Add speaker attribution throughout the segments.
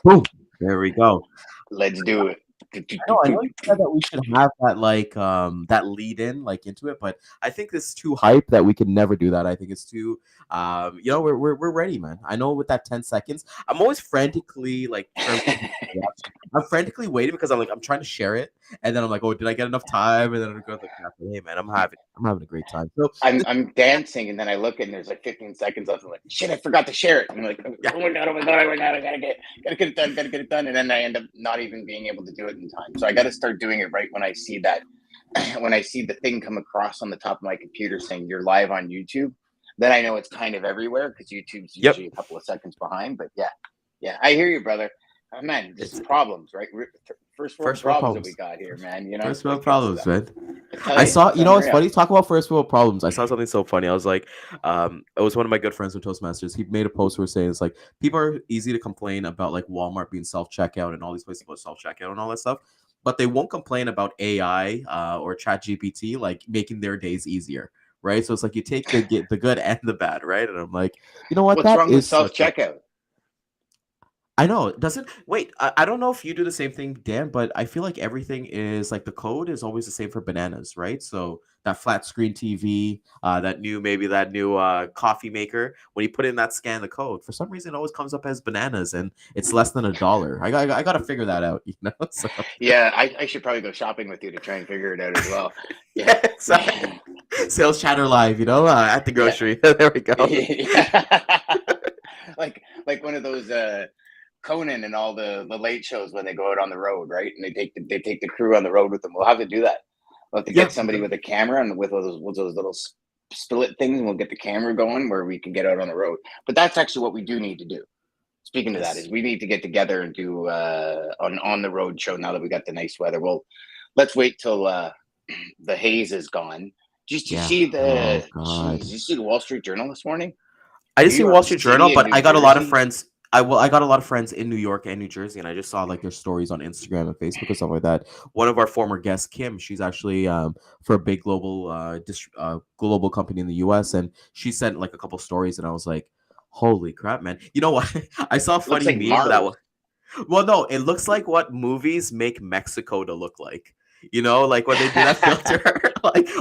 Speaker 1: Boom. There we go.
Speaker 2: Let's do it.
Speaker 1: I know you said that we should have that that lead in into it, but I think this is too hype that we can never do that. I think it's too we're ready, man. I know with that 10 seconds, I'm always frantically I'm frantically waiting because I'm trying to share it, and then I'm like, oh, did I get enough time? And then I'm going hey man, I'm having a great time. So
Speaker 2: I'm dancing, and then I look and there's like 15 seconds left. I'm like, shit, I forgot to share it. I'm like, oh my god, I gotta get it done, and then I end up not even being able to do it in time. So I got to start doing it right when I see that, when I see the thing come across on the top of my computer saying you're live on YouTube. Then I know it's kind of everywhere because YouTube's usually a couple of seconds behind. But yeah, I hear you, brother. Oh, man, just problems, right? First world problems that we got here, man.
Speaker 1: First world problems, man. I saw, what's funny? Talk about first world problems. I saw something so funny. I was like, it was one of my good friends from Toastmasters. He made a post where saying it's like people are easy to complain about Walmart being self checkout and all these places about self checkout and all that stuff, but they won't complain about AI or ChatGPT making their days easier. Right, so it's like you take the good and the bad, right? And I'm like, you know what?
Speaker 2: What's wrong with self checkout?
Speaker 1: I know it doesn't. Wait, I don't know if you do the same thing, Dan, but I feel like everything is the code is always the same for bananas, right? So that flat screen TV, that new coffee maker. When you put in that scan the code, for some reason it always comes up as bananas, and it's less than $1. I got to figure that out, So.
Speaker 2: Yeah, I should probably go shopping with you to try and figure it out as well.
Speaker 1: Yeah, exactly. Sales chatter live, at the grocery. Yeah. There we go.
Speaker 2: Yeah. like one of those. Conan and all the late shows when they go out on the road, right? And they take the crew on the road with them. We'll have to do that. We'll have to get somebody with a camera and with those little split things, and we'll get the camera going where we can get out on the road. But that's actually what we do need to do. Speaking of that, is we need to get together and do on the road show now that we got the nice weather. Well, let's wait till the haze is gone. Did you see the Wall Street Journal this morning?
Speaker 1: I didn't see Wall Street Journal, but I got a lot of friends. I got a lot of friends in New York and New Jersey, and I just saw their stories on Instagram and Facebook and stuff like that. One of our former guests, Kim, she's actually for a big global global company in the US, and she sent a couple stories, and I was like, holy crap, man. You know what? I saw a funny meme that was. Well, no, it looks like what movies make Mexico to look like. When they do that filter,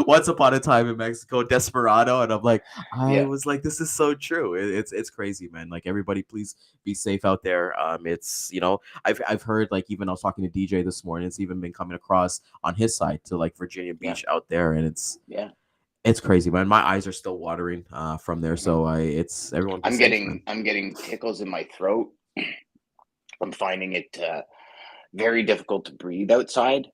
Speaker 1: Once Upon a Time in Mexico, Desperado, and I'm like, was like, this is so true. It's crazy, man. Everybody, please be safe out there. It's I've heard even I was talking to DJ this morning. It's even been coming across on his side to Virginia Beach out there, and it's crazy, man. My eyes are still watering from there. So it's everyone.
Speaker 2: I'm getting tickles in my throat. I'm finding it very difficult to breathe outside.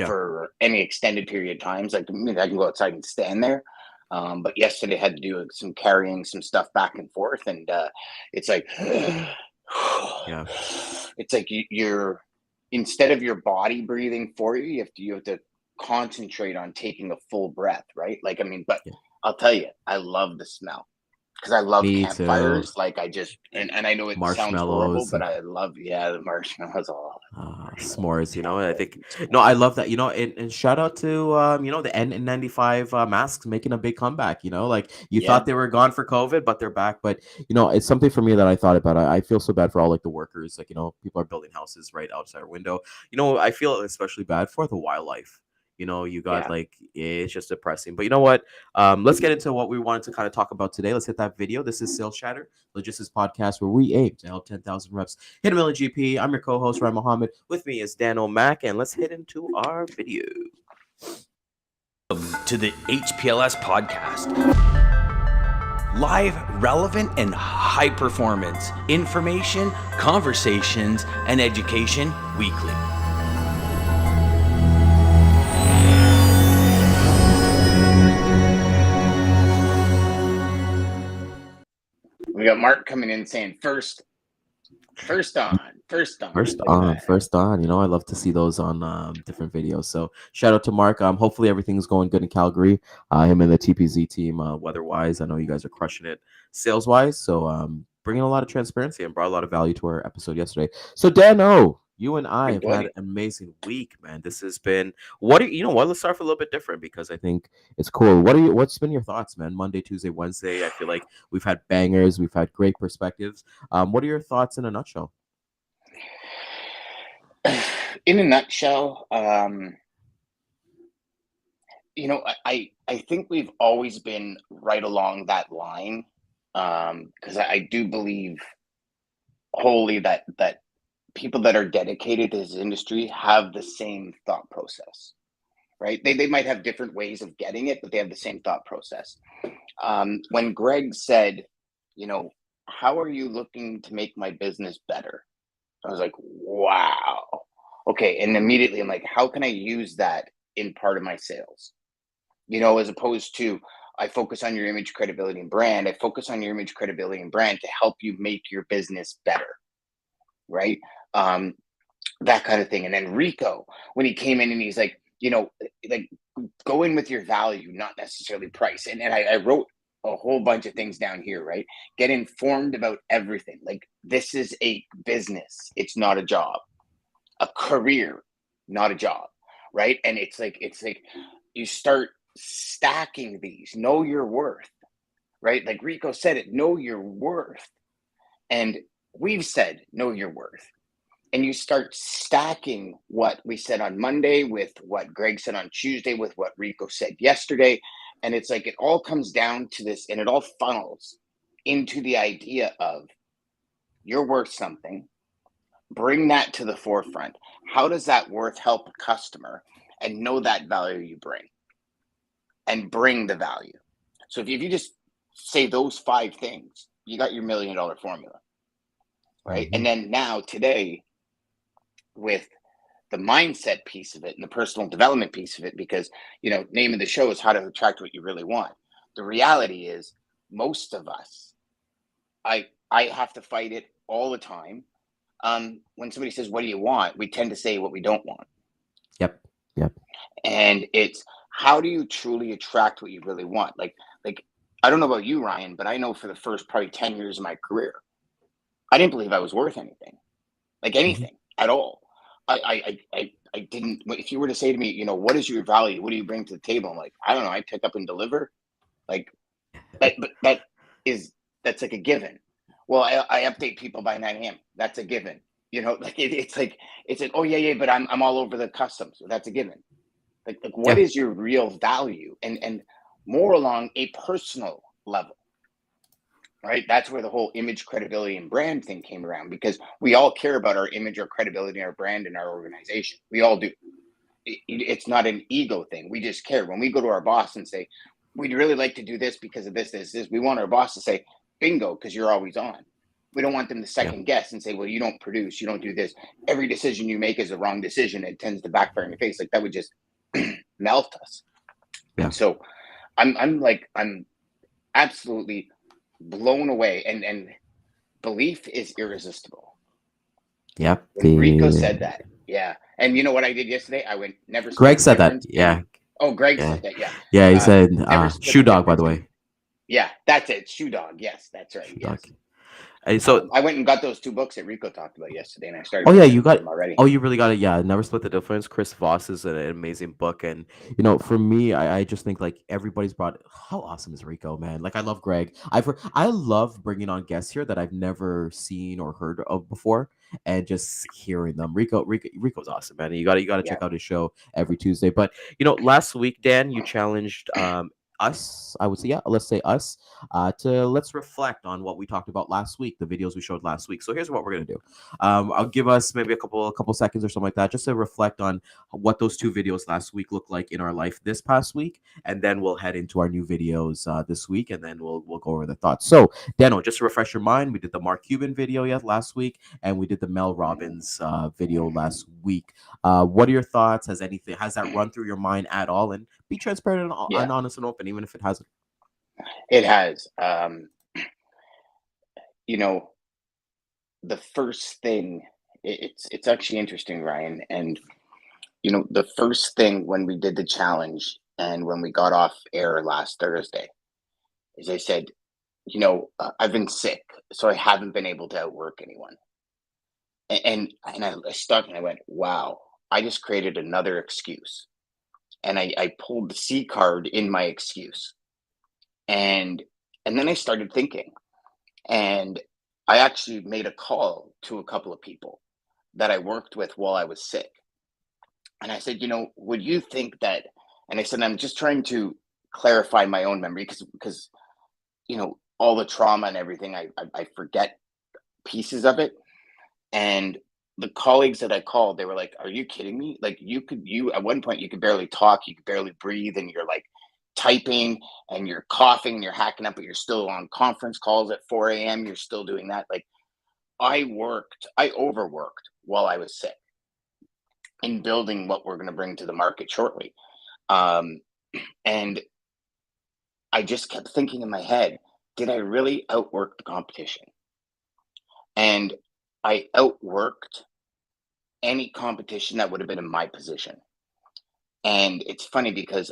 Speaker 2: For any extended period of times, I can go outside and stand there. But yesterday I had to do some carrying some stuff back and forth, and it's like, it's like you're instead of your body breathing for you, you have to concentrate on taking a full breath, right? I'll tell you, I love the smell. Because I love campfires. And I know it sounds horrible, but I love the marshmallows.
Speaker 1: S'mores. I think I love that. And shout out to the N95 masks making a big comeback. Thought they were gone for COVID, but they're back. But it's something for me that I thought about. I feel so bad for all the workers. People are building houses right outside our window. I feel especially bad for the wildlife. You got it's just depressing. But you know what? Let's get into what we wanted to kind of talk about today. Let's hit that video. This is Sales Chatter, Logistics Podcast, where we aim to help 10,000 reps hit a million GP. I'm your co-host, Ryan Mohamed. With me is Dan O'Mac, and let's hit into our video.
Speaker 3: Welcome to the HPLS Podcast. Live, relevant, and high performance. Information, conversations, and education weekly.
Speaker 2: We got Mark coming in saying first on.
Speaker 1: First on. You know, I love to see those on different videos. So shout out to Mark. Hopefully everything's going good in Calgary. Him and the TPZ team, weather-wise, I know you guys are crushing it sales-wise. So bringing a lot of transparency and brought a lot of value to our episode yesterday. So Dano, you and I have had an amazing week, man. This has been you know what? Let's start for a little bit different because I think it's cool. What's been your thoughts, man? Monday, Tuesday, Wednesday. I feel like we've had bangers, we've had great perspectives. What are your thoughts in a nutshell?
Speaker 2: In a nutshell, you know, I think we've always been right along that line, because I do believe wholly that people that are dedicated to this industry have the same thought process, right? They might have different ways of getting it, but they have the same thought process. When Greg said, you know, how are you looking to make my business better? I was like, wow. Okay. And immediately I'm like, how can I use that in part of my sales? You know, as opposed to I focus on your image, credibility, and brand. I focus on your image, credibility, and brand to help you make your business better. Right. That kind of thing. And then Rico, when he came in and he's like, you know, like go in with your value, not necessarily price. And I wrote a whole bunch of things down here, right? Get informed about everything. Like this is a business. It's not a job, a career, not a job. Right. And it's like you start stacking these, know your worth, right? Like Rico said it, know your worth. And we've said, know your worth. And you start stacking what we said on Monday with what Greg said on Tuesday with what Rico said yesterday. And it's like it all comes down to this, and it all funnels into the idea of you're worth something. Bring that to the forefront. How does that worth help a customer? And know that value you bring. And bring the value. So if you just say those 5 things, you got your $1 million formula. Right. Mm-hmm. And then now today, with the mindset piece of it and the personal development piece of it, because, you know, name of the show is how to attract what you really want. The reality is most of us, I have to fight it all the time. When somebody says, what do you want? We tend to say what we don't want.
Speaker 1: Yep.
Speaker 2: And it's how do you truly attract what you really want? Like, I don't know about you, Ryan, but I know for the first probably 10 years of my career, I didn't believe I was worth anything, like anything at all. I didn't. If you were to say to me, you know, what is your value? What do you bring to the table? I'm like, I don't know. I pick up and deliver. Like that's like a given. Well, I update people by 9 a.m. That's a given. You know, like it's like, oh yeah, but I'm all over the customs. So that's a given. Like what is your real value? And more along a personal level. Right. That's where the whole image, credibility, and brand thing came around, because we all care about our image, our credibility, our brand, and our organization. We all do. It's not an ego thing. We just care. When we go to our boss and say, we'd really like to do this because of this, we want our boss to say, bingo, because you're always on. We don't want them to second guess and say, well, you don't produce, you don't do this. Every decision you make is a wrong decision. It tends to backfire in your face. Like that would just melt us. Yeah. So I'm absolutely blown away, and belief is irresistible.
Speaker 1: Yep.
Speaker 2: Rico said that. Yeah. And you know what I did yesterday? I went never.
Speaker 1: Greg said that. Yeah.
Speaker 2: Greg said that. Yeah.
Speaker 1: Yeah, he said shoe dog, by the way.
Speaker 2: Yeah, that's it. Shoe dog. Yes, that's right. Yes.
Speaker 1: So
Speaker 2: I went and got those 2 books that Rico talked about yesterday, and I started.
Speaker 1: Oh yeah, you got
Speaker 2: them already.
Speaker 1: Oh, you really got it. Yeah, Never Split the Difference. Chris Voss is an amazing book, and you know, for me, I just think like everybody's brought. How awesome is Rico, man? Like I love Greg. I love bringing on guests here that I've never seen or heard of before, and just hearing them. Rico's awesome, man. You got to check out his show every Tuesday. But you know, last week, Dan, you challenged us, I would say, yeah, let's say us, let's reflect on what we talked about last week, the videos we showed last week. So here's what we're gonna do. I'll give us maybe a couple seconds or something like that, just to reflect on what those two videos last week looked like in our life this past week, and then we'll head into our new videos this week, and then we'll go over the thoughts. So, Daniel, just to refresh your mind, we did the Mark Cuban video yet last week, and we did the Mel Robbins video last week. What are your thoughts? Has that run through your mind at all? And be transparent
Speaker 2: Yeah,
Speaker 1: and honest and open, even if it hasn't.
Speaker 2: it has. You know, the first thing, it's actually interesting, Ryan. And the first thing when we did the challenge and when we got off air last Thursday is I said, I've been sick, so I haven't been able to outwork anyone. And I stopped and I went, wow, I just created another excuse. And I pulled the C card in my excuse. And and then I started thinking, and I actually made a call to a couple of people that I worked with while I was sick. And I said, would you think that? And I said, I'm just trying to clarify my own memory because all the trauma and everything, I forget pieces of it. And the colleagues that I called, they were like, "Are you kidding me? Like you at one point you could barely talk, you could barely breathe, and you're like typing and you're coughing and you're hacking up, but you're still on conference calls at 4 a.m. You're still doing that." Like I overworked while I was sick in building what we're going to bring to the market shortly. Um, and I just kept thinking in my head, did I really outwork the competition? And I outworked any competition that would have been in my position. And it's funny because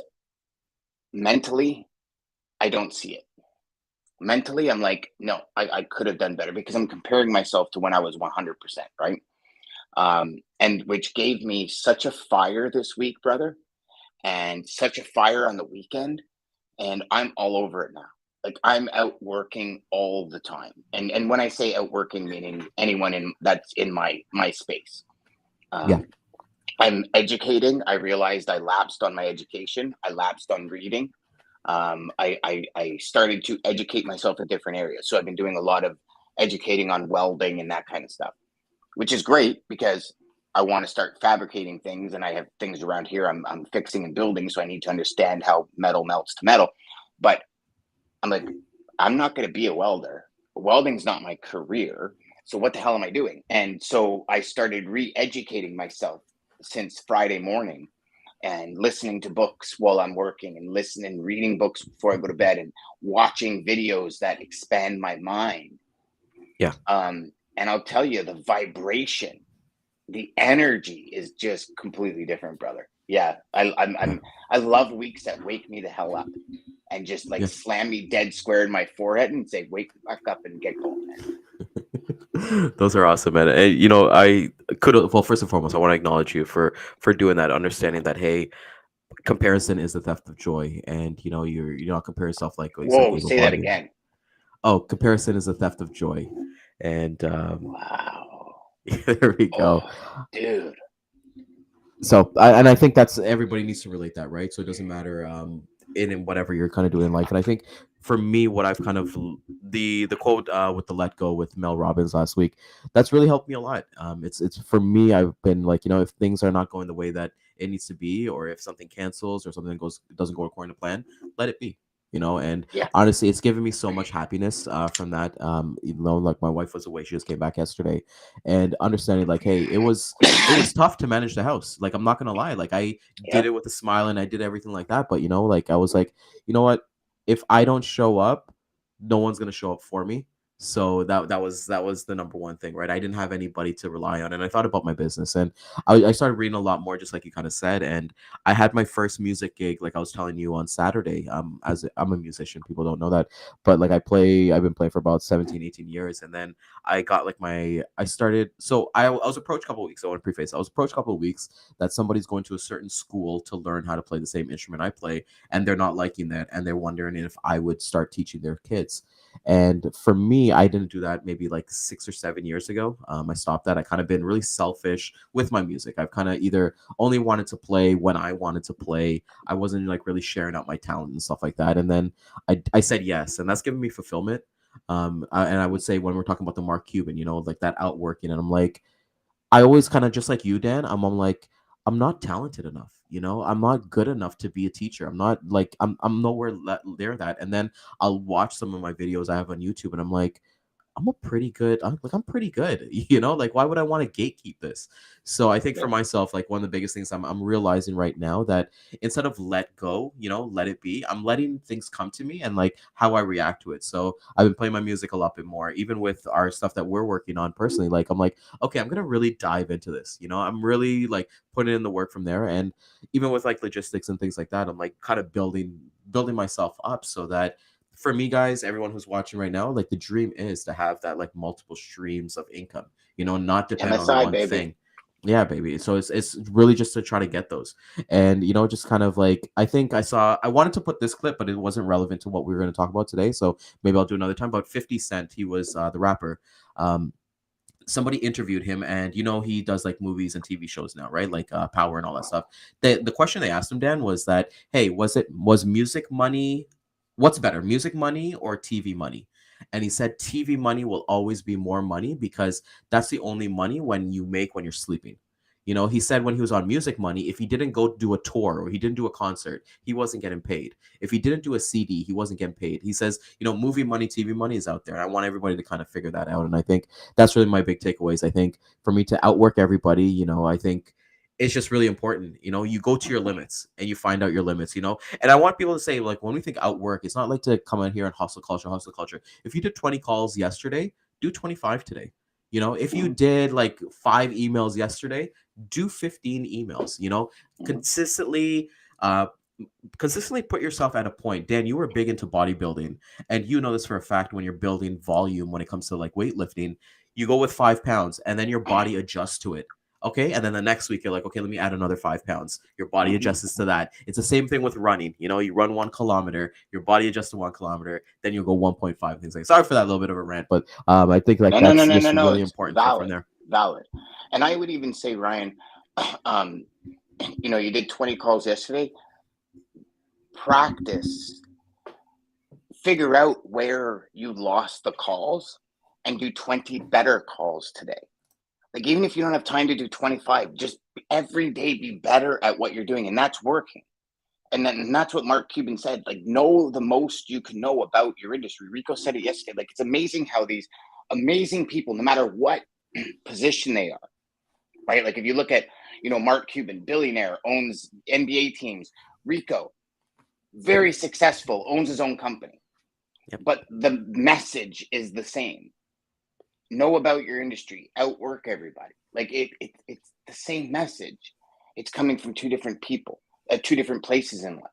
Speaker 2: mentally, I don't see it. Mentally, I'm like, no, I could have done better because I'm comparing myself to when I was 100%, right? And which gave me such a fire this week, brother, and such a fire on the weekend. And I'm all over it now. Like I'm out working all the time. And when I say outworking, meaning anyone in that's in my space.
Speaker 1: Yeah.
Speaker 2: Um, I'm educating. I realized I lapsed on my education. I lapsed on reading. I started to educate myself in different areas. So I've been doing a lot of educating on welding and that kind of stuff, which is great because I want to start fabricating things and I have things around here I'm fixing and building. So I need to understand how metal melts to metal. But I'm like, I'm not going to be a welder. Welding's not my career. So what the hell am I doing? And so I started re-educating myself since Friday morning and listening to books while I'm working and listening, reading books before I go to bed and watching videos that expand my mind.
Speaker 1: Yeah.
Speaker 2: And I'll tell you, the vibration, the energy is just completely different, brother. Yeah, I love weeks that wake me the hell up and just like
Speaker 1: Yeah.
Speaker 2: slam me dead square in my forehead and say, "Wake back up and get going, man."
Speaker 1: Those are awesome, man. And, I could well, first and foremost, I want to acknowledge you for doing that, understanding that, hey, comparison is the theft of joy, and you're not compare yourself like what you said,
Speaker 2: Whoa, say that
Speaker 1: able-bodied.
Speaker 2: again.
Speaker 1: Oh, comparison is a theft of joy, and
Speaker 2: Wow.
Speaker 1: there we go.
Speaker 2: Oh, dude.
Speaker 1: So I think that's everybody needs to relate that, right? So it doesn't matter in whatever you're kind of doing in life. And I think for me, what I've kind of the quote with the let go with Mel Robbins last week, that's really helped me a lot. It's for me, I've been like, if things are not going the way that it needs to be, or if something cancels or something doesn't go according to plan, let it be. And
Speaker 2: Yeah.
Speaker 1: honestly, it's given me so much happiness from that. Even though like my wife was away, she just came back yesterday, and understanding like, hey, it was tough to manage the house. Like, I'm not gonna lie. Like, I
Speaker 2: Yeah.
Speaker 1: did it with a smile and I did everything like that. But like I was like, you know what? If I don't show up, no one's gonna show up for me. So that was the number one thing, right? I didn't have anybody to rely on, and I thought about my business, and I started reading a lot more, just like you kind of said, and I had my first music gig, like I was telling you on Saturday. I'm a musician. People don't know that, but like I've been playing for about 17, 18 years, and then I got like I started. So I was approached a couple of weeks. I want to preface. I was approached a couple of weeks that somebody's going to a certain school to learn how to play the same instrument I play, and they're not liking that, and they're wondering if I would start teaching their kids. And for me, I didn't do that maybe like 6 or 7 years ago. I stopped that. I kind of been really selfish with my music. I've kind of either only wanted to play when I wanted to play. I wasn't like really sharing out my talent and stuff like that. And then I said yes, and that's given me fulfillment. And I would say when we're talking about the Mark Cuban, like that outworking, and I'm like, I always kind of just like you, Dan. I'm like, I'm not talented enough. I'm not good enough to be a teacher. I'm not like I'm nowhere near that. And then I'll watch some of my videos I have on YouTube, and I'm like, I'm pretty good, like why would I want to gatekeep this? So I think for myself, like one of the biggest things I'm realizing right now that instead of let go, let it be, I'm letting things come to me and like how I react to it. So I've been playing my music a lot bit more, even with our stuff that we're working on personally. Like I'm like, okay, I'm gonna really dive into this. I'm really like putting in the work from there. And even with like logistics and things like that, I'm like kind of building myself up so that for me, guys, everyone who's watching right now, like the dream is to have that like multiple streams of income, not depend on
Speaker 2: MSI,
Speaker 1: one
Speaker 2: baby.
Speaker 1: thing. Yeah, baby. So it's really just to try to get those. And just kind of like I think I wanted to put this clip, but it wasn't relevant to what we were going to talk about today. So maybe I'll do another time. But 50 Cent, he was the rapper. Somebody interviewed him, and he does like movies and TV shows now, right? Like Power and all that stuff. The question they asked him, Dan, was that, hey, was music money, what's better, music money or TV money? And he said TV money will always be more money because that's the only money when you make when you're sleeping. He said when he was on music money, if he didn't go do a tour or he didn't do a concert, he wasn't getting paid. If he didn't do a CD, he wasn't getting paid. He says, movie money, TV money is out there. I want everybody to kind of figure that out. And I think that's really my big takeaways. I think for me to outwork everybody, I think it's just really important. You go to your limits and you find out your limits, and I want people to say, like, when we think outwork, it's not like to come in here and hustle culture. If you did 20 calls yesterday, do 25 today. If you did like 5 emails yesterday, do 15 emails, consistently, consistently put yourself at a point. Dan, you were big into bodybuilding, and you know this for a fact. When you're building volume, when it comes to like weightlifting, you go with 5 pounds and then your body adjusts to it. Okay. And then the next week you're like, okay, let me add another 5 pounds. Your body adjusts to that. It's the same thing with running. You run 1 kilometer, your body adjusts to 1 kilometer, then you'll go 1.5, things like. Sorry for that little bit of a rant, but I think like that's really important from there.
Speaker 2: Valid. And I would even say, Ryan, you did 20 calls yesterday. Practice, figure out where you lost the calls and do 20 better calls today. Like, even if you don't have time to do 25, just every day be better at what you're doing. And that's working. And that's what Mark Cuban said. Like, know the most you can know about your industry. Rico said it yesterday. Like, it's amazing how these amazing people, no matter what position they are, right? Like, if you look at, Mark Cuban, billionaire, owns NBA teams. Rico, very successful, owns his own company.
Speaker 1: Yep.
Speaker 2: But the message is the same. Know about your industry, outwork everybody. Like it's the same message. It's coming from 2 different people at 2 different places in life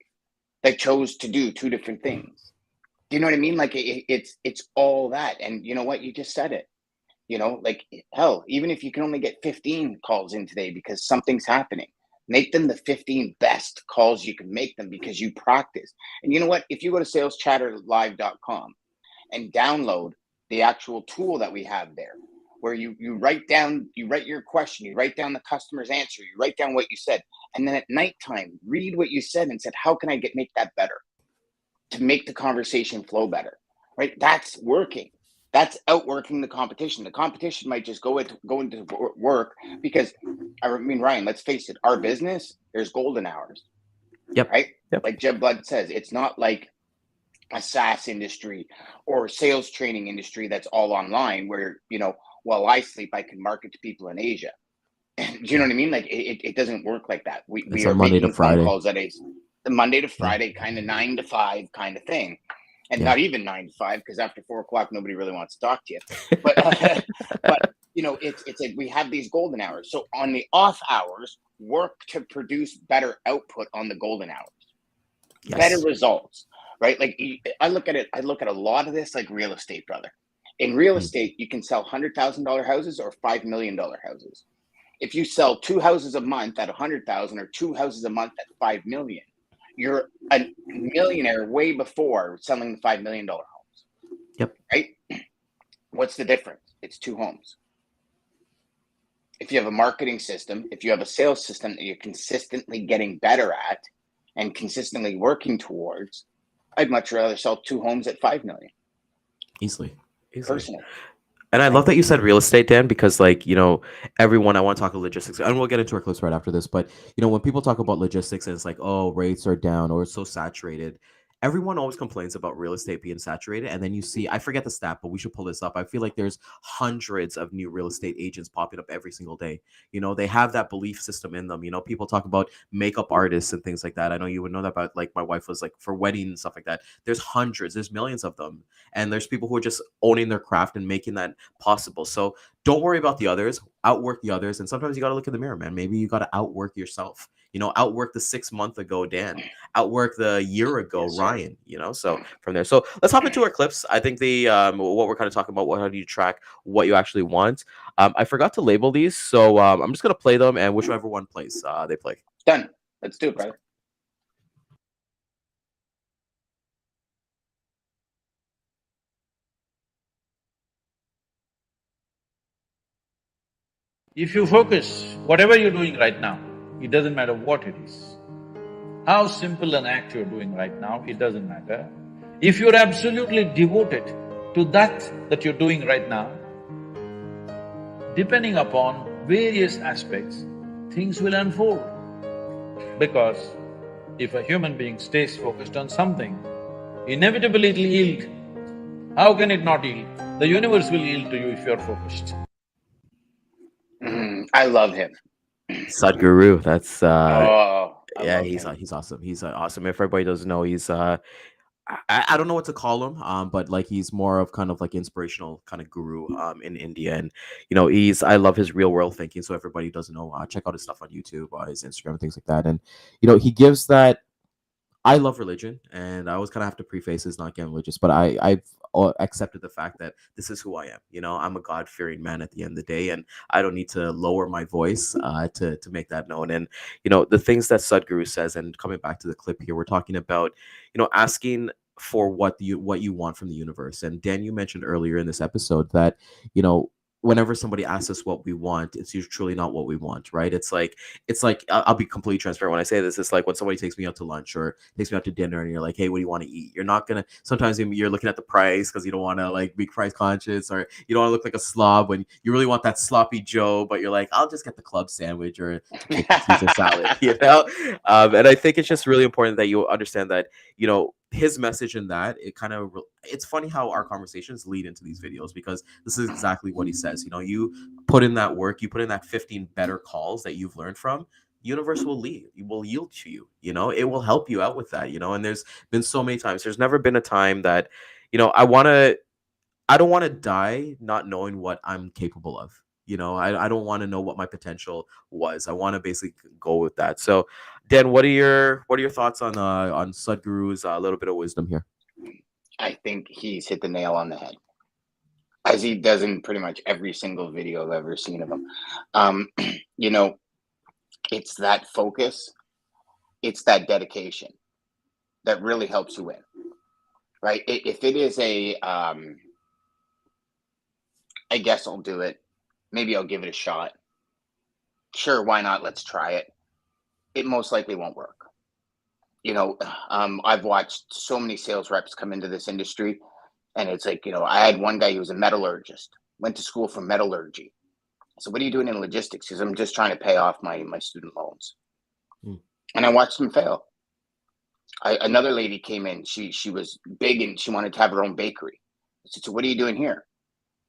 Speaker 2: that chose to do 2 different things. Do you know what I mean? Like it's all that. And you know what? You just said it. Like, hell, even if you can only get 15 calls in today because something's happening, make them the 15 best calls you can make them because you practice. And you know what? If you go to saleschatterlive.com and download the actual tool that we have there, where you write your question, you write down the customer's answer, you write down what you said, and then at nighttime, read what you said and said, how can I make that better to make the conversation flow better, right? That's working. That's outworking the competition. The competition might just go into work because, Ryan, let's face it, our business, there's golden hours.
Speaker 1: Yep.
Speaker 2: Right?
Speaker 1: Yep.
Speaker 2: Like Jeb Blood says, it's not like a SaaS industry or sales training industry that's all online where, while I sleep, I can market to people in Asia. Do you know what I mean? Like it doesn't work like that. We are
Speaker 1: Monday
Speaker 2: making
Speaker 1: to Friday.
Speaker 2: phone calls at the Monday to Friday kind of 9 to 5 kind of thing. And not even 9 to 5, because after 4 o'clock, nobody really wants to talk to you. But, it's like we have these golden hours. So on the off hours, work to produce better output on the golden hours, better results, right? Like I look at a lot of this like real estate, brother. In real estate, you can sell $100,000 houses or $5 million houses. If you sell 2 houses a month at 100,000 or 2 houses a month at 5 million, you're a millionaire way before selling the $5 million homes.
Speaker 1: Yep.
Speaker 2: Right? What's the difference? It's 2 homes. If you have a marketing system, if you have a sales system that you're consistently getting better at and consistently working towards, I'd much rather sell 2 homes at 5 million.
Speaker 1: Easily.
Speaker 2: Personally.
Speaker 1: And I love that you said real estate, Dan, because like, everyone, I want to talk about logistics, and we'll get into our clips right after this. But when people talk about logistics and it's like, oh, rates are down or it's so saturated, everyone always complains about real estate being saturated. And then you see, I forget the stat, but we should pull this up. I feel like there's hundreds of new real estate agents popping up every single day. They have that belief system in them. People talk about makeup artists and things like that. I know you would know that about, like, my wife was like for weddings and stuff like that. There's hundreds, there's millions of them. And there's people who are just owning their craft and making that possible. So don't worry about the others, outwork the others. And sometimes you got to look in the mirror, man. Maybe you got to outwork yourself. Outwork the 6 month ago Dan, outwork the year ago Ryan. So from there, so let's hop into our clips. I think the what we're kind of talking about, how do you track what you actually want? I forgot to label these, so I'm just gonna play them, and whichever one plays, they play.
Speaker 2: Done. Let's do it, brother.
Speaker 4: If you focus, whatever you're doing right now, it doesn't matter what it is. How simple an act you're doing right now, it doesn't matter. If you're absolutely devoted to that you're doing right now, depending upon various aspects, things will unfold. Because if a human being stays focused on something, inevitably it'll yield. How can it not yield? The universe will yield to you if you're focused.
Speaker 2: I love him.
Speaker 1: Sadhguru, that's
Speaker 2: yeah,
Speaker 1: he's awesome. He's awesome. If everybody doesn't know, he's I don't know what to call him, but like he's more of kind of like inspirational kind of guru in India, and I love his real world thinking. So everybody doesn't know, check out his stuff on YouTube, his Instagram, and things like that. And he gives that. I love religion, and I always kind of have to preface this not getting religious, but I've accepted the fact that this is who I am. I'm a God fearing man at the end of the day, and I don't need to lower my voice to make that known. And the things that Sadhguru says, and coming back to the clip here, we're talking about asking for what you want from the universe. And Dan, you mentioned earlier in this episode that whenever somebody asks us what we want, it's usually truly not what we want, right? It's like I'll be completely transparent when I say this. It's like when somebody takes me out to lunch or takes me out to dinner, and you're like, "Hey, what do you want to eat?" You're not gonna. Sometimes you're looking at the price because you don't want to like be price conscious, or you don't want to look like a slob when you really want that sloppy Joe, but you're like, "I'll just get the club sandwich or Caesar salad," And I think it's just really important that you understand that his message in that it's funny how our conversations lead into these videos, because this is exactly what he says. You put in that work, you put in that 15 better calls that you've learned from, universe will yield to you. It will help you out with that. And there's been so many times, there's never been a time that I don't want to die not knowing what I'm capable of. I don't want to know what my potential was. I want to basically go with that. So Dan, what are your thoughts on Sadhguru's little bit of wisdom here?
Speaker 2: I think he's hit the nail on the head, as he does in pretty much every single video I've ever seen of him. It's that focus, it's that dedication that really helps you win, right? If it is I guess I'll do it. Maybe I'll give it a shot. Sure, why not? Let's try it. It most likely won't work. I've watched so many sales reps come into this industry, and it's like, I had one guy who was a metallurgist, went to school for metallurgy. So what are you doing in logistics? Because I'm just trying to pay off my student loans. And I watched him fail. Another lady came in. She was big and she wanted to have her own bakery. I said, so what are you doing here?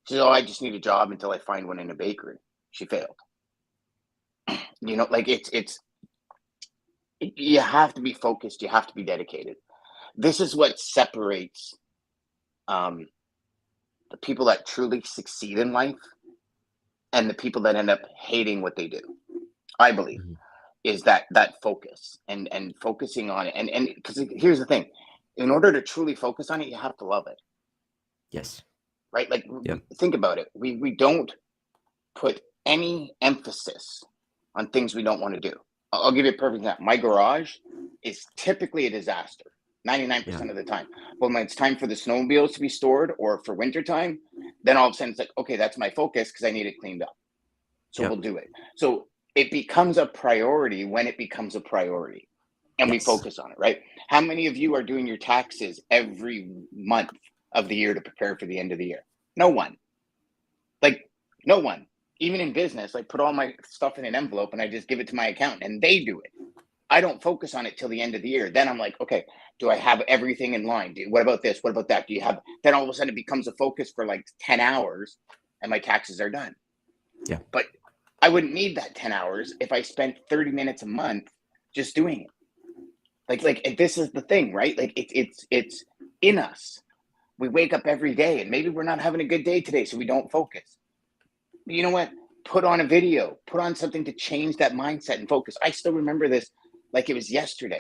Speaker 2: She said, oh, I just need a job until I find one in a bakery. She failed. Like you have to be focused. You have to be dedicated. This is what separates the people that truly succeed in life and the people that end up hating what they do. I believe is that focus and focusing on it. And because here's the thing, in order to truly focus on it, you have to love it.
Speaker 1: Yes.
Speaker 2: Right? Like, think about it. We don't put any emphasis on things we don't want to do. I'll give you a perfect example. My garage is typically a disaster. 99% of the time. But when it's time for the snowmobiles to be stored or for wintertime, then all of a sudden it's like, okay, that's my focus because I need it cleaned up. So we'll do it. So it becomes a priority when it becomes a priority. And we focus on it, right? How many of you are doing your taxes every month of the year to prepare for the end of the year? No one. Like, no one. Even in business, like put all my stuff in an envelope and I just give it to my accountant and they do it. I don't focus on it till the end of the year. Then I'm like, okay, do I have everything in line? What about this? What about that? Do you have? Then all of a sudden it becomes a focus for like 10 hours and my taxes are done.
Speaker 1: Yeah.
Speaker 2: But I wouldn't need that 10 hours if I spent 30 minutes a month just doing it. Like this is the thing, right? Like it's in us. We wake up every day and maybe we're not having a good day today, so we don't focus. But you know what? Put on a video, put on something to change that mindset and focus. I still remember this like it was yesterday.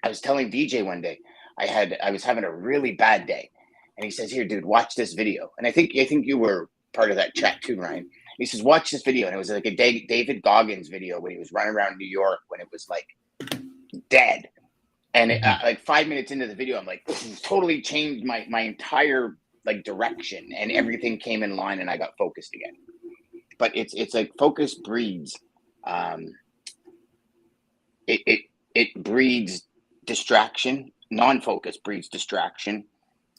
Speaker 2: I was telling DJ one day, I was having a really bad day. And he says, here, dude, watch this video. And I think you were part of that chat too, Ryan. He says, watch this video. And it was like a David Goggins video when he was running around New York when it was like dead. And like 5 minutes into the video, I'm like, totally changed my entire like direction and everything came in line and I got focused again. But it's like focus breeds, it breeds distraction. Non-focus breeds distraction.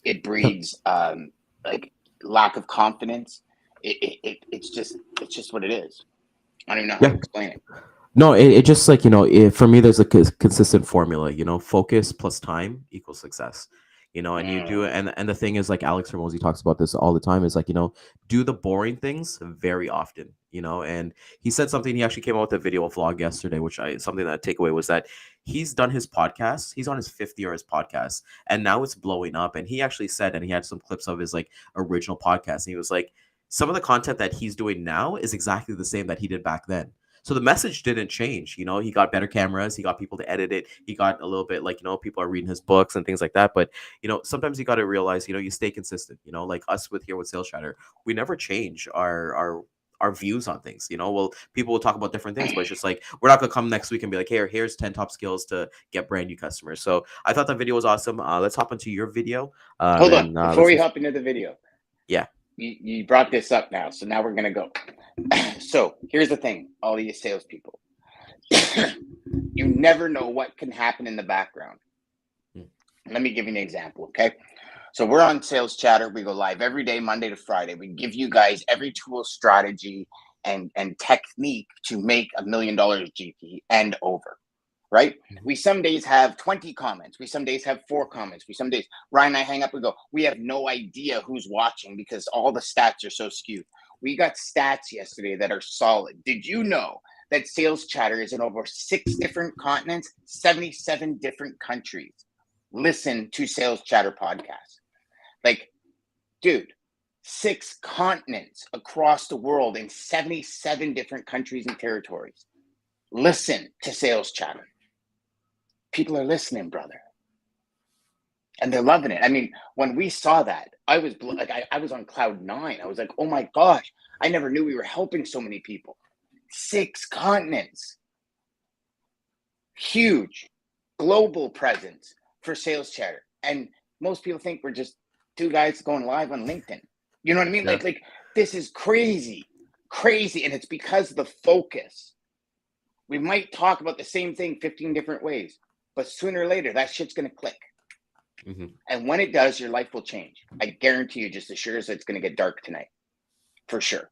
Speaker 2: It breeds like lack of confidence. It's just what it is. I don't even know how to explain it.
Speaker 1: No, it just like, for me, there's a consistent formula, focus plus time equals success, and you do it. And the thing is, like Alex Hormozi talks about this all the time, is like, do the boring things very often, and he said something, he actually came out with a video vlog yesterday, something that I take away was that he's done his podcast. He's on his 5th year of his podcast and now it's blowing up. And he actually said, and he had some clips of his like original podcast. And he was like, some of the content that he's doing now is exactly the same that he did back then. So the message didn't change, he got better cameras, he got people to edit it, he got a little bit like, people are reading his books and things like that. But, sometimes you got to realize, you stay consistent, like us with Sales Chatter, we never change our views on things, well, people will talk about different things, but it's just like, we're not going to come next week and be like, hey, here's 10 top skills to get brand new customers. So I thought that video was awesome. Let's hop into your video.
Speaker 2: Hold on, before we hop into the video.
Speaker 1: Yeah.
Speaker 2: You brought this up now, so now we're going to go. So here's the thing, all of you salespeople. You never know what can happen in the background. Let me give you an example, okay? So we're on Sales Chatter. We go live every day, Monday to Friday. We give you guys every tool, strategy, and technique to make $1 million GP and over, right? We some days have 20 comments. We some days have 4 comments. We some days, Ryan and I hang up and go, we have no idea who's watching because all the stats are so skewed. We got stats yesterday that are solid. Did you know that Sales Chatter is in over 6 different continents, 77 different countries? Listen to Sales Chatter podcast. Like, dude, 6 continents across the world in 77 different countries and territories. Listen to Sales Chatter. People are listening, brother. And they're loving it. I mean, when we saw that, I was like, I was on cloud 9. I was like, oh my gosh, I never knew we were helping so many people. 6 continents. Huge global presence for Sales Chatter. And most people think we're just 2 guys going live on LinkedIn. You know what I mean? Yeah. Like this is crazy. And it's because of the focus. We might talk about the same thing 15 different ways, but sooner or later, that shit's going to click. And when it does, your life will change. I guarantee you, just as sure as it's going to get dark tonight. For sure.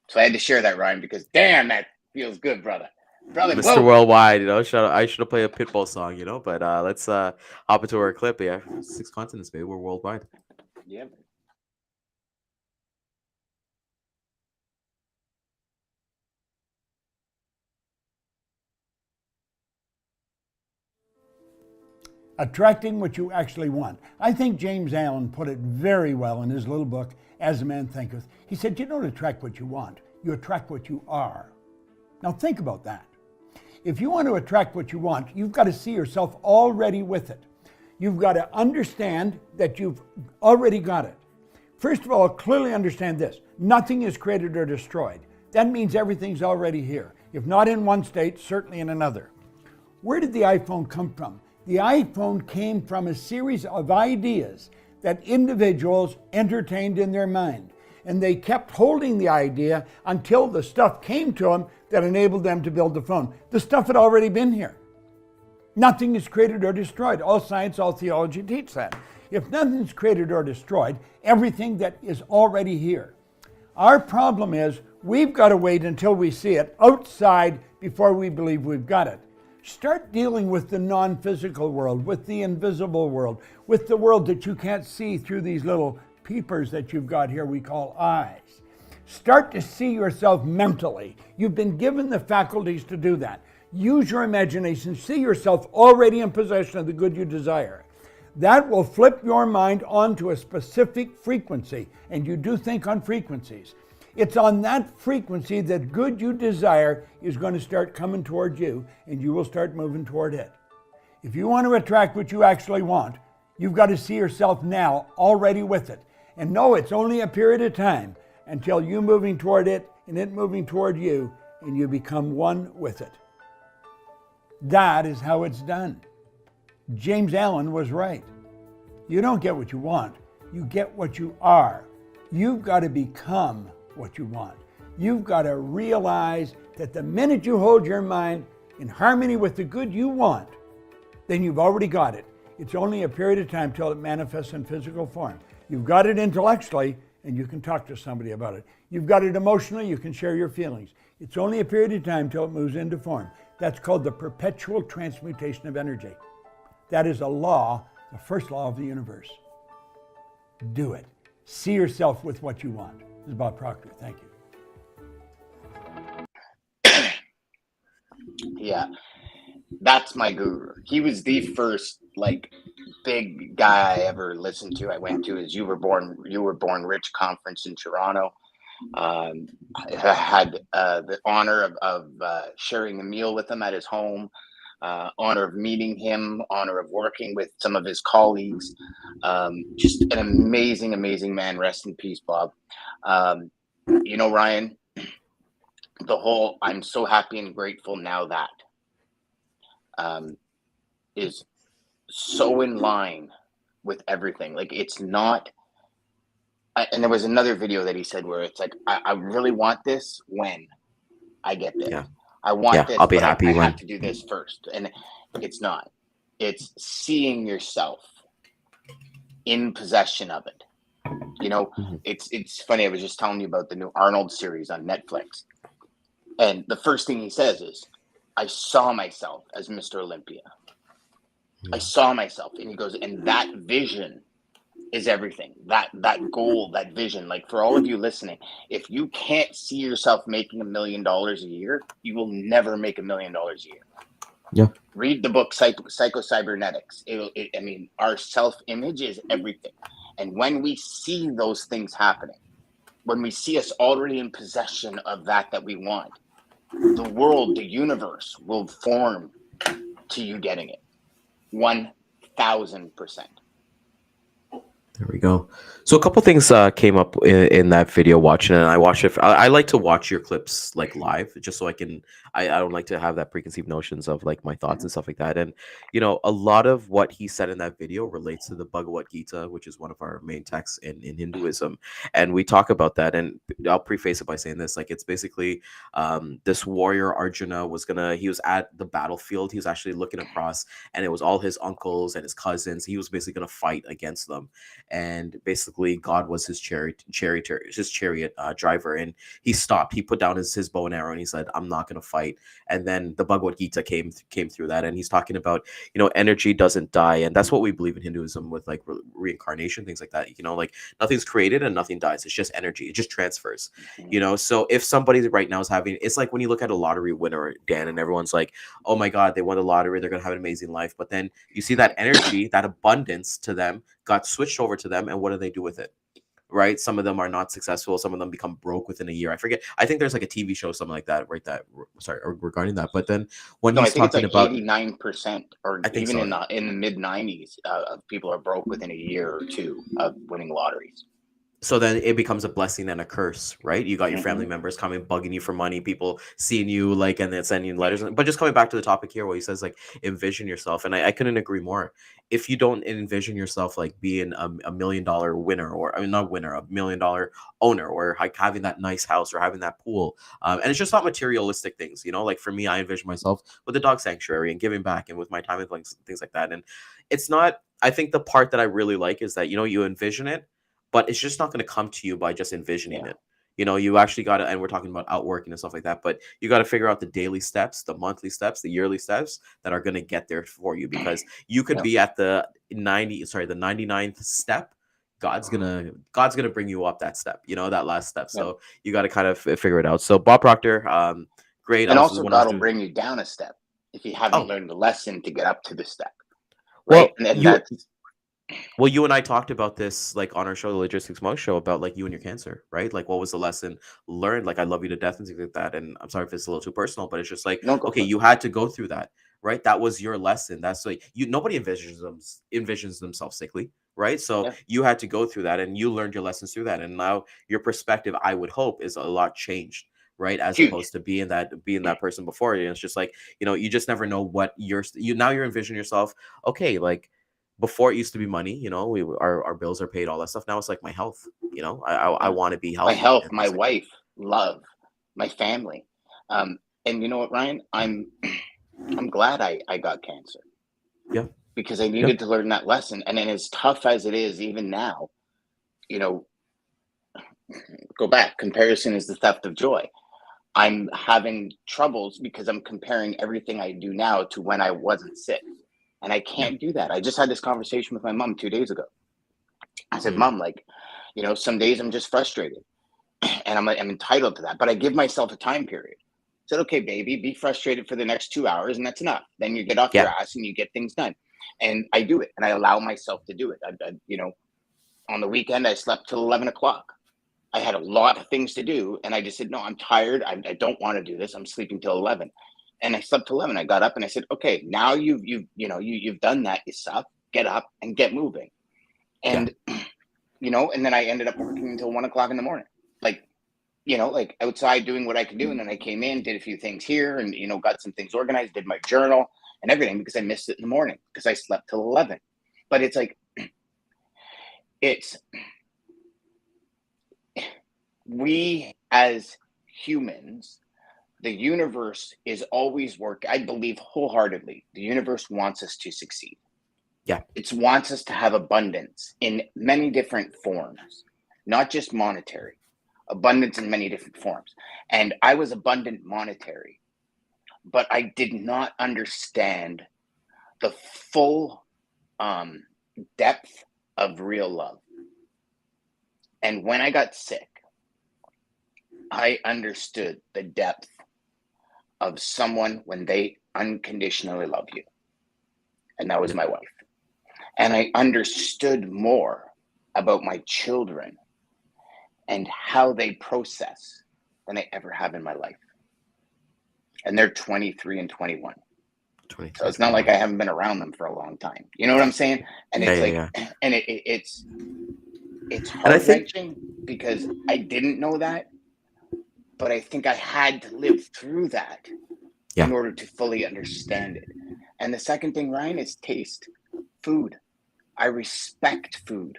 Speaker 2: So I had to share that, Ryan, because damn, that feels good, brother.
Speaker 1: Mr. Whoa. Worldwide, I should have played a Pitbull song, but let's hop into our clip. Yeah, 6 continents, baby. We're worldwide.
Speaker 2: Yeah.
Speaker 5: Attracting what you actually want. I think James Allen put it very well in his little book, As a Man Thinketh. He said, you don't attract what you want, you attract what you are. Now think about that. If you want to attract what you want, you've got to see yourself already with it. You've got to understand that you've already got it. First of all, clearly understand this. Nothing is created or destroyed. That means everything's already here. If not in one state, certainly in another. Where did the iPhone come from? The iPhone came from a series of ideas that individuals entertained in their mind. And they kept holding the idea until the stuff came to them that enabled them to build the phone. The stuff had already been here. Nothing is created or destroyed. All science, all theology teach that. If nothing's created or destroyed, everything that is already here. Our problem is we've got to wait until we see it outside before we believe we've got it. Start dealing with the non-physical world, with the invisible world, with the world that you can't see through these little peepers that you've got here we call eyes. Start to see yourself mentally. You've been given the faculties to do that. Use your imagination. See yourself already in possession of the good you desire. That will flip your mind onto a specific frequency, and you do think on frequencies. It's on that frequency that good you desire is going to start coming toward you, and you will start moving toward it. If you want to attract what you actually want, you've got to see yourself now already with it. And know it's only a period of time until you moving toward it and it moving toward you, and you become one with it. That is how it's done. James Allen was right. You don't get what you want, you get what you are. You've got to become what you want. You've got to realize that the minute you hold your mind in harmony with the good you want, then you've already got it. It's only a period of time till it manifests in physical form. You've got it intellectually, and you can talk to somebody about it. You've got it emotionally, you can share your feelings. It's only a period of time till it moves into form. That's called the perpetual transmutation of energy. That is a law, the first law of the universe. Do it. See yourself with what you want. This is Bob Proctor. Thank you.
Speaker 2: Yeah, that's my guru. He was the first big guy I ever listened to. I went to his You Were Born Rich conference in Toronto. I had the honor of sharing a meal with him at his home, honor of meeting him, honor of working with some of his colleagues. Just an amazing, amazing man. Rest in peace, Bob. Ryan, I'm so happy and grateful now that is so in line with everything. It's not, and there was another video that he said where it's I really want this when I get this.
Speaker 1: Yeah.
Speaker 2: I want this,
Speaker 1: I'll be
Speaker 2: but
Speaker 1: happy
Speaker 2: I
Speaker 1: when
Speaker 2: have to do this first. And it's not. It's seeing yourself in possession of it. It's funny. I was just telling you about the new Arnold series on Netflix. And the first thing he says is, I saw myself as Mr. Olympia. I saw myself. And he goes, and that vision is everything. That goal, that vision. For all of you listening, if you can't see yourself making $1 million a year, you will never make $1 million a year.
Speaker 1: Yeah.
Speaker 2: Read the book Psycho-Cybernetics. Our self-image is everything. And when we see those things happening, when we see us already in possession of that we want, the world, the universe will form to you getting it. 1,000%.
Speaker 1: There we go. So a couple things came up in that video watching it. And I watch it. I like to watch your clips live, just so I can. I don't like to have that preconceived notions of my thoughts and stuff like that. And a lot of what he said in that video relates to the Bhagavad Gita, which is one of our main texts in Hinduism, and we talk about that. And I'll preface it by saying this: it's basically this warrior Arjuna he was at the battlefield. He was actually looking across, and it was all his uncles and his cousins. He was basically going to fight against them. And basically God was his chariot driver, and he stopped. He put down his bow and arrow, and he said, I'm not going to fight. And then the Bhagavad Gita came through that, and he's talking about energy doesn't die, and that's what we believe in Hinduism with reincarnation, things like that. Nothing's created and nothing dies. It's just energy. It just transfers. So if somebody right now is having, it's like when you look at a lottery winner, Dan, and everyone's like, oh my God, they won the lottery, they're gonna have an amazing life. But then you see that energy, that abundance to them got switched over to them, and what do they do with it? Right? Some of them are not successful. Some of them become broke within a year. I forget. I think there's a TV show, something like that, right? Regarding that. But then when he's talking about
Speaker 2: 89%, or even in the mid 90s, of people are broke within a year or two of winning lotteries.
Speaker 1: So then it becomes a blessing and a curse, right? You got your family
Speaker 2: Mhm.
Speaker 1: members coming bugging you for money, people seeing you like and then sending you letters. But just coming back to the topic here where he says like envision yourself, and I couldn't agree more. If you don't envision yourself like being a $1 million winner, or I mean not winner, $1 million owner, or like having that nice house or having that pool, and it's just not materialistic things, you know. Like for me, I envision myself with the dog sanctuary and giving back and with my time and things like that. And it's not. I think the part that I really like is that you envision it, but it's just not going to come to you by just envisioning
Speaker 2: Yeah.
Speaker 1: it. You actually got to, and we're talking about outworking and stuff like that, but you got to figure out the daily steps, the monthly steps, the yearly steps that are going to get there for you, because you could
Speaker 2: Yep.
Speaker 1: be at the 99th step. God's gonna bring you up that step, that last step.
Speaker 2: Yep.
Speaker 1: So you got to kind of figure it out. So Bob Proctor, great.
Speaker 2: And
Speaker 1: Also
Speaker 2: also,
Speaker 1: one of
Speaker 2: God will
Speaker 1: the
Speaker 2: bring you down a step if you haven't
Speaker 1: oh
Speaker 2: learned the lesson to get up to the step,
Speaker 1: well
Speaker 2: right? And
Speaker 1: you
Speaker 2: that's
Speaker 1: Well, you and I talked about this like on our show, the Logistics Mo show, about like you and your cancer, right? Like, what was the lesson learned? Like, I love you to death and things like that. And I'm sorry if it's a little too personal, but it's just like,
Speaker 2: no, go
Speaker 1: okay,
Speaker 2: for it.
Speaker 1: you had to go through that, right? That was your lesson. That's like nobody envisions themselves sickly, right? So
Speaker 2: Yeah,
Speaker 1: you had to go through that, and you learned your lessons through that, and now your perspective, I would hope, is a lot changed, right? As
Speaker 2: huge.
Speaker 1: opposed to being that person before you. And it's just like you just never know what you're envisioning yourself. Okay, like before it used to be money, our bills are paid, all that stuff. Now it's like my health. I
Speaker 2: Yeah,
Speaker 1: want to be
Speaker 2: my
Speaker 1: healthy
Speaker 2: health,
Speaker 1: and
Speaker 2: my
Speaker 1: things like that.
Speaker 2: wife, love, my family, and you know what, Ryan? I'm glad I got cancer
Speaker 1: Yeah,
Speaker 2: because I
Speaker 1: yeah,
Speaker 2: needed to learn that lesson. And then, as tough as it is, even now, you know, go back. Comparison is the theft of joy. I'm having troubles because I'm comparing everything I do now to when I wasn't sick. And I
Speaker 1: yeah.
Speaker 2: can't do that. I just had this conversation with my mom 2 days ago. I said,
Speaker 1: Mm,
Speaker 2: Mom, like, some days I'm just frustrated and I'm entitled to that, but I give myself a time period. I said, okay, baby, be frustrated for the next 2 hours and that's enough. Then you get off your
Speaker 1: yeah,
Speaker 2: ass and you get things done. And I do it and I allow myself to do it. On the weekend, I slept till 11 o'clock. I had a lot of things to do, and I just said, "No, I'm tired. I don't want to do this. I'm sleeping till 11." And I slept till 11. I got up and I said, "Okay, now you've done that. You suck. Get up and get moving."
Speaker 1: yeah,
Speaker 2: And and then I ended up working until 1 o'clock in the morning, like like outside doing what I could do. And then I came in, did a few things here, and got some things organized, did my journal and everything because I missed it in the morning because I slept till 11. But it's like it's we as humans, the universe is always working. I believe wholeheartedly the universe wants us to succeed.
Speaker 1: yeah,
Speaker 2: It wants us to have abundance in many different forms, not just monetary, abundance in many different forms. And I was abundant monetary, but I did not understand the full depth of real love. And when I got sick, I understood the depth of someone when they unconditionally love you. And that was
Speaker 1: yeah,
Speaker 2: my wife. And I understood more about my children and how they process than I ever have in my life. And they're 23 and 21. So
Speaker 1: 23,
Speaker 2: it's not like
Speaker 1: 21.
Speaker 2: I haven't been around them for a long time. You know what I'm saying? And
Speaker 1: Yeah,
Speaker 2: it's
Speaker 1: yeah,
Speaker 2: like,
Speaker 1: yeah.
Speaker 2: and it's
Speaker 1: And I
Speaker 2: heart
Speaker 1: think,
Speaker 2: wrenching because I didn't know that, but I think I had to live through that in
Speaker 1: yeah,
Speaker 2: order to fully understand it. And the second thing, Ryan, is taste. Food. I respect food.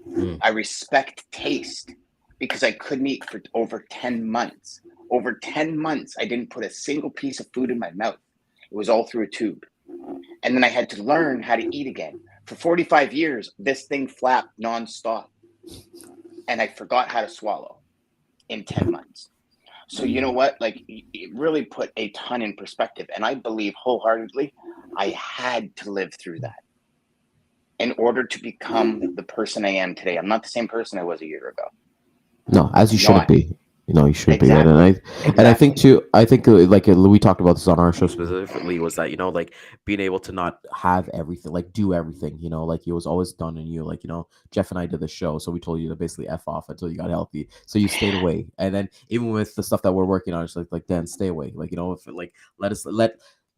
Speaker 1: mm,
Speaker 2: I respect taste because I couldn't eat for over 10 months. Over 10 months, I didn't put a single piece of food in my mouth. It was all through a tube. And then I had to learn how to eat again. For 45 years, this thing flapped nonstop. And I forgot how to swallow in 10 months. So you know what? Like it really put a ton in perspective. And I believe wholeheartedly, I had to live through that in order to become the person I am today. I'm not the same person I was a year ago.
Speaker 1: no, as you
Speaker 2: I'm
Speaker 1: shouldn't
Speaker 2: not.
Speaker 1: be. You shouldn't be. And
Speaker 2: Exactly.
Speaker 1: I think
Speaker 2: Exactly.
Speaker 1: too. I think like we talked about this on our show specifically, was that like being able to not have everything, like do everything. Like it was always done in you. Like Jeff and I did the show, so we told you to basically f off until you got healthy. So you stayed away, and then even with the stuff that we're working on, it's like Dan, stay away. Like if like let us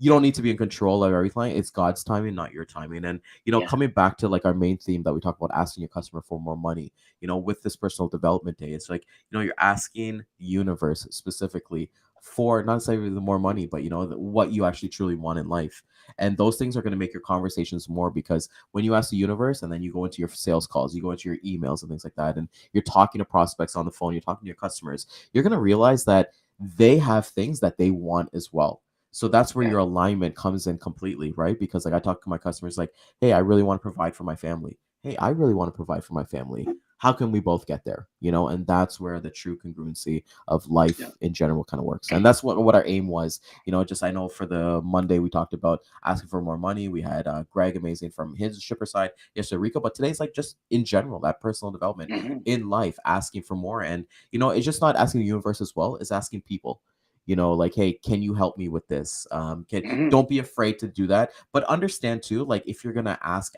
Speaker 1: you don't need to be in control of everything. It's God's timing, not your timing. And coming back to like our main theme that we talk about, asking your customer for more money, with this personal development day, it's like, you're asking the universe specifically for not necessarily the more money, but what you actually truly want in life. And those things are going to make your conversations more, because when you ask the universe and then you go into your sales calls, you go into your emails and things like that, and you're talking to prospects on the phone, you're talking to your customers, you're going to realize that they have things that they want as well. So that's where your alignment comes in completely, right? Because like I talk to my customers like, hey, I really want to provide for my family. Hey, I really want to provide for my family. How can we both get there? And that's where the true congruency of life in general kind of works. And that's what our aim was. Just I know for the Monday we talked about asking for more money. We had Greg amazing from his shipper side yesterday, Rico. But today's like just in general, that personal development in life, asking for more. And it's just not asking the universe as well, it's asking people. Like, hey, can you help me with this? Don't be afraid to do that, but understand too, like if you're gonna ask,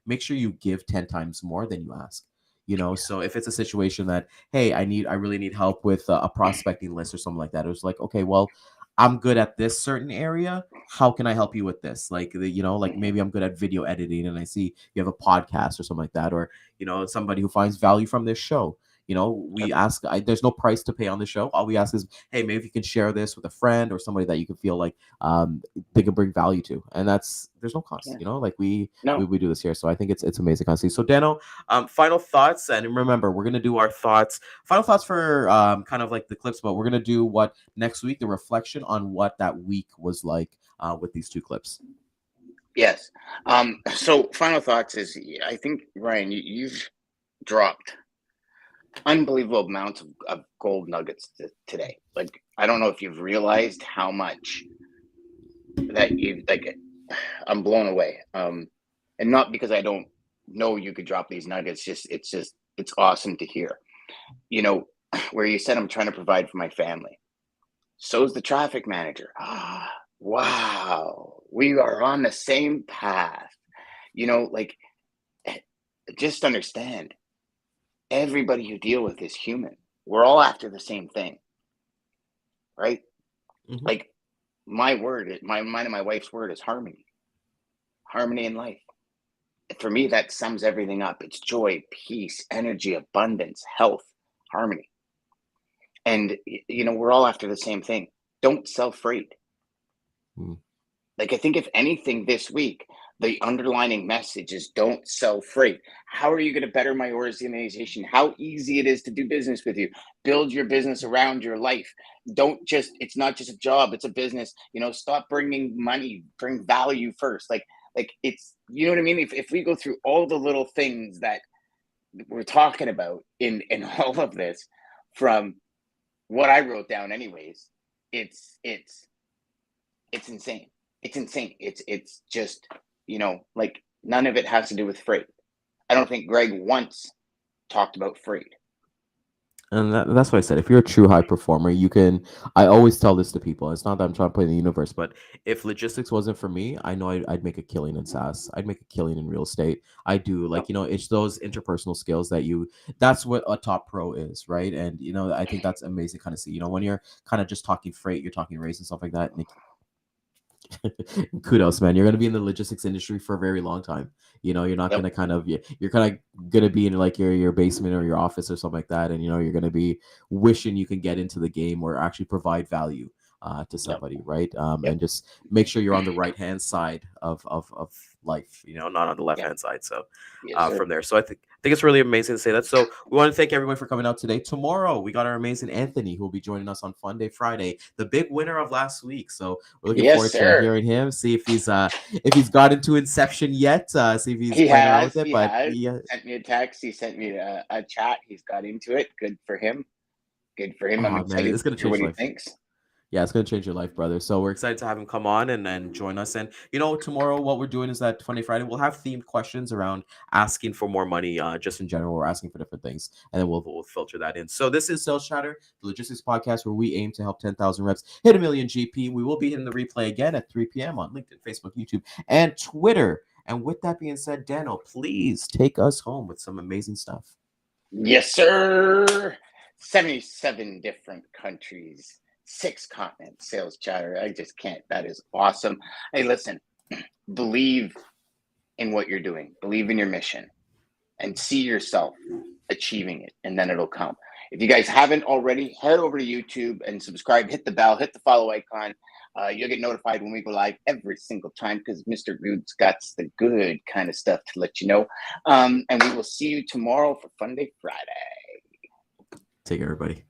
Speaker 1: make sure you give 10 times more than you ask. So if it's a situation that, hey, I really need help with a prospecting list or something like that, it was like, okay, well, I'm good at this certain area. How can I help you with this? Like, like maybe I'm good at video editing and I see you have a podcast or something like that, or somebody who finds value from this show. We ask, there's no price to pay on the show. All we ask is, hey, maybe if you can share this with a friend or somebody that you can feel like they can bring value to. And there's no cost, like we do this here. So I think it's amazing. Honestly. So Dano, final thoughts. And remember, we're going to do our final thoughts for kind of like the clips, but we're going to do what next week, the reflection on what that week was like with these two clips.
Speaker 2: Yes. So final thoughts is, I think, Ryan, you've dropped unbelievable amounts of gold nuggets today. Like, I don't know if you've realized how much that you like. I'm blown away. And not because I don't know you could drop these nuggets. It's awesome to hear. Where you said I'm trying to provide for my family. So's the traffic manager. Wow, we are on the same path. Like, just understand. Everybody you deal with is human. We're all after the same thing, right? Like mine and my wife's word is harmony in life. For me, that sums everything up. It's joy, peace, energy, abundance, health, harmony. And we're all after the same thing. Don't sell freight. Like, I think if anything this week, the underlining message is don't sell freight. How are you going to better my organization? How easy it is to do business with you. Build your business around your life. It's not just a job, it's a business. Stop bringing money, bring value first. Like it's, you know what I mean? If we go through all the little things that we're talking about in all of this, from what I wrote down anyways, it's insane. It's insane. It's just, like, none of it has to do with freight. I don't think Greg once talked about freight.
Speaker 1: And that's what I said. If you're a true high performer, I always tell this to people. It's not that I'm trying to play in the universe, but if logistics wasn't for me, I know I'd make a killing in SaaS. I'd make a killing in real estate. I do. Like, it's those interpersonal skills that's what a top pro is, right? And, I think that's amazing kind of see, when you're kind of just talking freight, you're talking race and stuff like that. Kudos, man. You're going to be in the logistics industry for a very long time. You're not going to you're kind of going to be in like your basement or your office or something like that. And, you're going to be wishing you can get into the game or actually provide value to somebody. Right. And just make sure you're on the right-hand side of life, not on the left-hand side. So from there. So I think it's really amazing to say that. So we want to thank everyone for coming out today. Tomorrow, we got our amazing Anthony, who will be joining us on Fun Day Friday, the big winner of last week. So we're looking forward to hearing him, see if he's got into Inception yet, see if he's playing around with it.
Speaker 2: He sent me a text. He sent me a chat. He's got into it. Good for him. I'm excited
Speaker 1: to hear
Speaker 2: what he thinks.
Speaker 1: Yeah, it's going to change your life, brother. So we're excited to have him come on and join us. And, tomorrow what we're doing is that Funny Friday, we'll have themed questions around asking for more money, just in general. We're asking for different things, and then we'll filter that in. So this is Sales Chatter, the logistics podcast where we aim to help 10,000 reps hit $1 million GP. We will be hitting the replay again at 3 p.m. on LinkedIn, Facebook, YouTube, and Twitter. And with that being said, Dano, please take us home with some amazing stuff.
Speaker 2: Yes, sir. 77 different countries. 6 continents, sales chatter. I just can't. That is awesome. Hey, listen, believe in what you're doing, believe in your mission, and see yourself achieving it, and then it'll come. If you guys haven't already, head over to YouTube and subscribe, hit the bell, hit the follow icon. You'll get notified when we go live every single time because Mr. Rude's got the good kind of stuff to let you know. And we will see you tomorrow for Fun Day Friday.
Speaker 1: Take care, everybody.